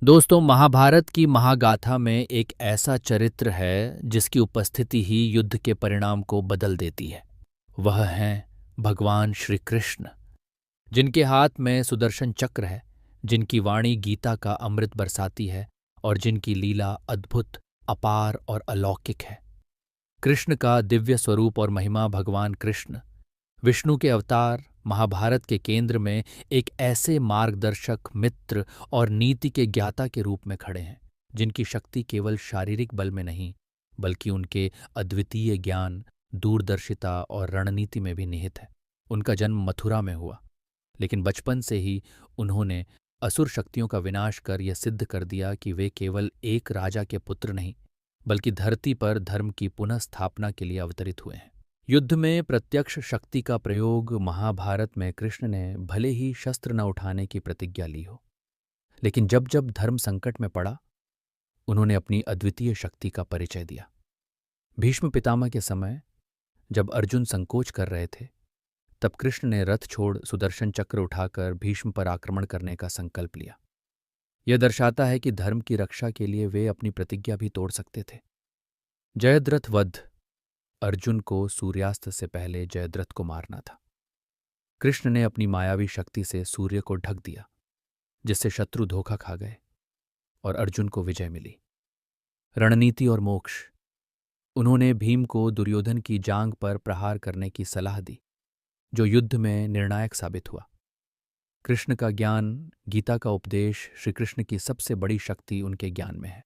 दोस्तों, महाभारत की महागाथा में एक ऐसा चरित्र है जिसकी उपस्थिति ही युद्ध के परिणाम को बदल देती है। वह हैं भगवान श्री कृष्ण, जिनके हाथ में सुदर्शन चक्र है, जिनकी वाणी गीता का अमृत बरसाती है और जिनकी लीला अद्भुत, अपार और अलौकिक है। कृष्ण का दिव्य स्वरूप और महिमा। भगवान कृष्ण विष्णु के अवतार महाभारत के केंद्र में एक ऐसे मार्गदर्शक, मित्र और नीति के ज्ञाता के रूप में खड़े हैं, जिनकी शक्ति केवल शारीरिक बल में नहीं, बल्कि उनके अद्वितीय ज्ञान, दूरदर्शिता और रणनीति में भी निहित है। उनका जन्म मथुरा में हुआ, लेकिन बचपन से ही उन्होंने असुर शक्तियों का विनाश कर यह सिद्ध कर दिया कि वे केवल एक राजा के पुत्र नहीं, बल्कि धरती पर धर्म की पुनः स्थापना के लिए अवतरित हुए हैं। युद्ध में प्रत्यक्ष शक्ति का प्रयोग महाभारत में कृष्ण ने भले ही शस्त्र न उठाने की प्रतिज्ञा ली हो, लेकिन जब जब धर्म संकट में पड़ा, उन्होंने अपनी अद्वितीय शक्ति का परिचय दिया। भीष्म पितामह के समय जब अर्जुन संकोच कर रहे थे, तब कृष्ण ने रथ छोड़ सुदर्शन चक्र उठाकर भीष्म पर आक्रमण करने का संकल्प लिया। यह दर्शाता है कि धर्म की रक्षा के लिए वे अपनी प्रतिज्ञा भी तोड़ सकते थे। जयद्रथ वध। अर्जुन को सूर्यास्त से पहले जयद्रथ को मारना था। कृष्ण ने अपनी मायावी शक्ति से सूर्य को ढक दिया, जिससे शत्रु धोखा खा गए और अर्जुन को विजय मिली। रणनीति और मोक्ष। उन्होंने भीम को दुर्योधन की जांघ पर प्रहार करने की सलाह दी, जो युद्ध में निर्णायक साबित हुआ। कृष्ण का ज्ञान, गीता का उपदेश, श्री कृष्ण की सबसे बड़ी शक्ति उनके ज्ञान में है।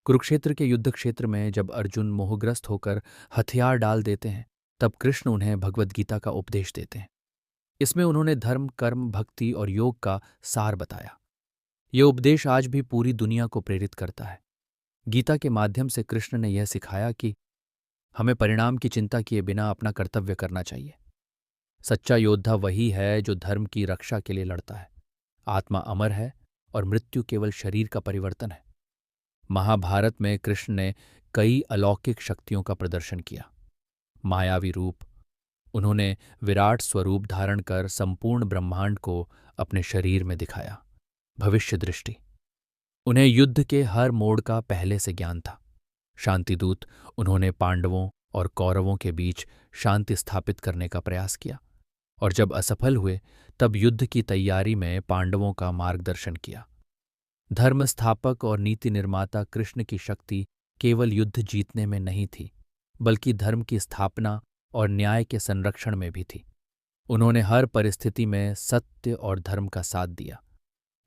कुरुक्षेत्र के युद्ध क्षेत्र में जब अर्जुन मोहग्रस्त होकर हथियार डाल देते हैं, तब कृष्ण उन्हें भगवद गीता का उपदेश देते हैं। इसमें उन्होंने धर्म, कर्म, भक्ति और योग का सार बताया। ये उपदेश आज भी पूरी दुनिया को प्रेरित करता है। गीता के माध्यम से कृष्ण ने यह सिखाया कि हमें परिणाम की चिंता किए बिना अपना कर्तव्य करना चाहिए। सच्चा योद्धा वही है जो धर्म की रक्षा के लिए लड़ता है। आत्मा अमर है और मृत्यु केवल शरीर का परिवर्तन है। महाभारत में कृष्ण ने कई अलौकिक शक्तियों का प्रदर्शन किया। मायावी रूप। उन्होंने विराट स्वरूप धारण कर संपूर्ण ब्रह्मांड को अपने शरीर में दिखाया। भविष्य दृष्टि। उन्हें युद्ध के हर मोड़ का पहले से ज्ञान था। शांतिदूत। उन्होंने पांडवों और कौरवों के बीच शांति स्थापित करने का प्रयास किया, और जब असफल हुए तब युद्ध की तैयारी में पांडवों का मार्गदर्शन किया। धर्म स्थापक और नीति निर्माता। कृष्ण की शक्ति केवल युद्ध जीतने में नहीं थी, बल्कि धर्म की स्थापना और न्याय के संरक्षण में भी थी। उन्होंने हर परिस्थिति में सत्य और धर्म का साथ दिया।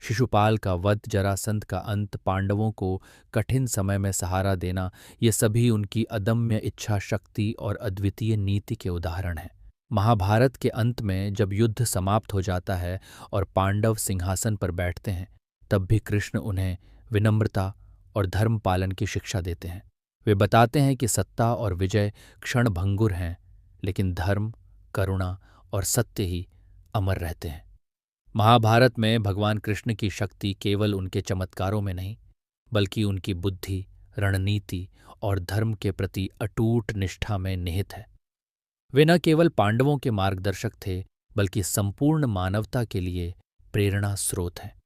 शिशुपाल का वध, जरासंध का अंत, पांडवों को कठिन समय में सहारा देना, ये सभी उनकी अदम्य इच्छा शक्ति और अद्वितीय नीति के उदाहरण हैं। महाभारत के अंत में जब युद्ध समाप्त हो जाता है और पांडव सिंहासन पर बैठते हैं, तब भी कृष्ण उन्हें विनम्रता और धर्म पालन की शिक्षा देते हैं। वे बताते हैं कि सत्ता और विजय क्षणभंगुर हैं, लेकिन धर्म, करुणा और सत्य ही अमर रहते हैं। महाभारत में भगवान कृष्ण की शक्ति केवल उनके चमत्कारों में नहीं, बल्कि उनकी बुद्धि, रणनीति और धर्म के प्रति अटूट निष्ठा में निहित है। वे न केवल पांडवों के मार्गदर्शक थे, बल्कि संपूर्ण मानवता के लिए प्रेरणा स्रोत हैं।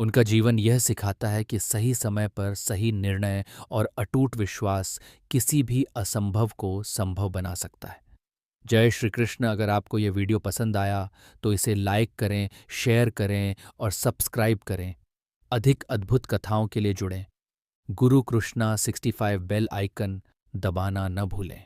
उनका जीवन यह सिखाता है कि सही समय पर सही निर्णय और अटूट विश्वास किसी भी असंभव को संभव बना सकता है। जय श्री कृष्ण। अगर आपको यह वीडियो पसंद आया तो इसे लाइक करें, शेयर करें और सब्सक्राइब करें। अधिक अद्भुत कथाओं के लिए जुड़ें। गुरु कृष्णा 65 बेल आइकन दबाना न भूलें।